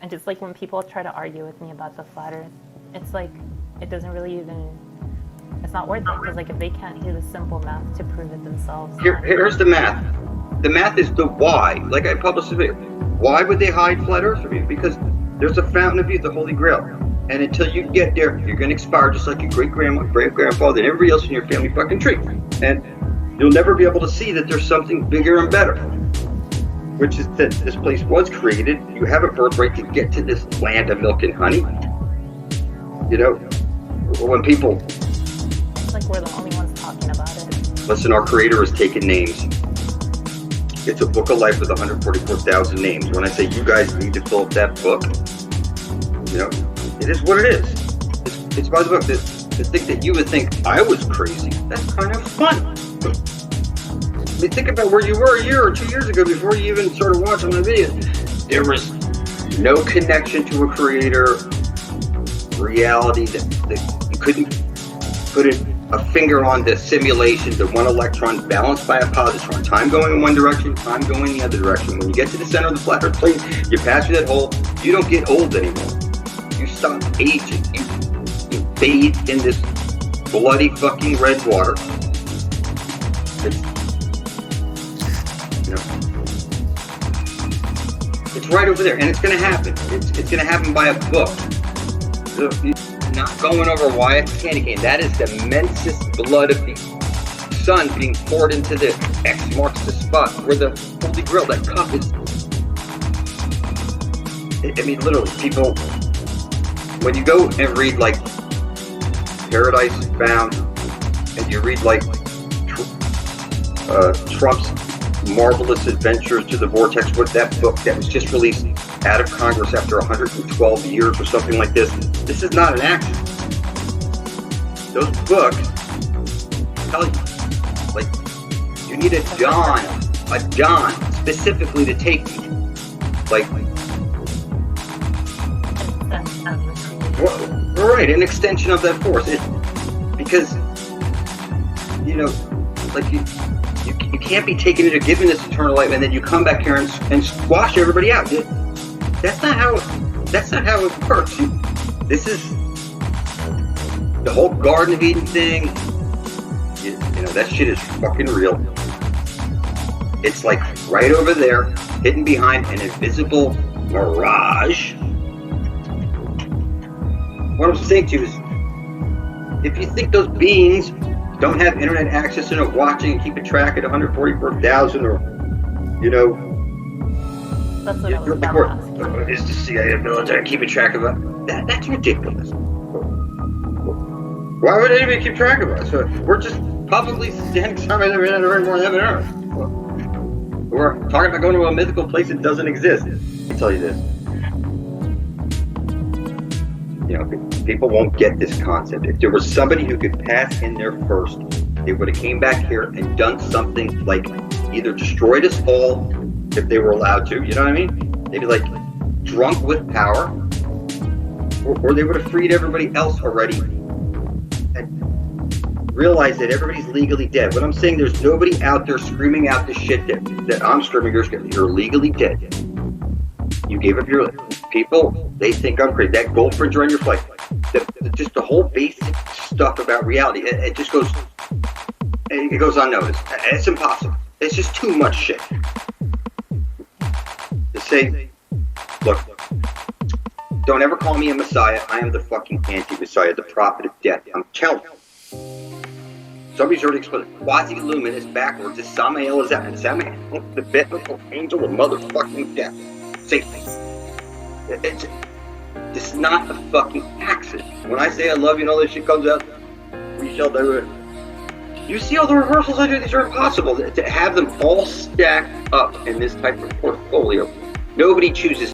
And just like when people try to argue with me about the flat Earth, it's like it doesn't really even. It's not worth it because like if they can't do the simple math to prove it themselves. Here's the math. The math is the why. Like I published a video. Why would they hide flat Earth from you? Because there's a fountain of youth, the Holy Grail. And until you get there, you're going to expire just like your great-grandma, great-grandfather, and everybody else in your family fucking tree. And you'll never be able to see that there's something bigger and better. Which is that this place was created. You have a birthright to get to this land of milk and honey. You know, when people... It's like we're the only ones talking about it. Listen, our Creator has taken names. It's a book of life with 144,000 names. When I say you guys need to fill up that book, you know, it is what it is. It's by the book. To think that you would think I was crazy, that's kind of fun. I mean, think about where you were a year or 2 years ago before you even started watching my videos. There was no connection to a Creator, reality that you couldn't put a finger on the simulation, the one electron balanced by a positron, time going in one direction, time going in the other direction. When you get to the center of the flat Earth plate, you pass through that hole, you don't get old anymore. You stop aging. You bathe in this bloody fucking red water. It's, you know, it's right over there, and it's going to happen. It's going to happen by a book. So, not going over why it's candy cane. That is the immensest blood of the sun being poured into the X marks the spot where the Holy Grail, that cup is. I mean, literally, people, when you go and read like Paradise Found, and you read like Trump's Marvelous Adventures to the Vortex, with that book that was just released out of Congress after 112 years or something like this. This is not an accident. Those books tell you, like, you need a John specifically to take you. Like, right, an extension of that force. Because, you know, like you can't be taken into giving this eternal life and then you come back here and squash everybody out. That's not how it works. This is the whole Garden of Eden thing. You know, that shit is fucking real. It's like right over there, hidden behind an invisible mirage. What I'm saying to you is, if you think those beings don't have internet access and are watching and keeping track at 144,000 or, you know, that's what I was about to ask you. Is the CIA military keeping track of it? That's ridiculous. Why would anybody keep track of us? We're just publicly standing somewhere that we're in heaven and earth. We're talking about going to a mythical place that doesn't exist. I'll tell you this. You know, people won't get this concept. If there was somebody who could pass in there first, they would have came back here and done something like either destroyed us all if they were allowed to, you know what I mean? They'd be like drunk with power, or they would have freed everybody else already and realized that everybody's legally dead. But I'm saying there's nobody out there screaming out the shit that I'm screaming. You're legally dead. You gave up your people. They think I'm crazy. That gold fringe around your flight. Just the whole basic stuff about reality. It just goes. It goes unnoticed. It's impossible. It's just too much shit. To say, look, don't ever call me a messiah. I am the fucking anti-messiah, the prophet of death. I'm telling you. Somebody's already explained it. Quasi-luminous backwards is Samael is out. And Samael, the biblical angel of motherfucking death. Satan. It's not a fucking accident. When I say I love you and all this shit comes out, we shall do it. You see all the rehearsals I do? These are impossible. To have them all stacked up in this type of portfolio. Nobody chooses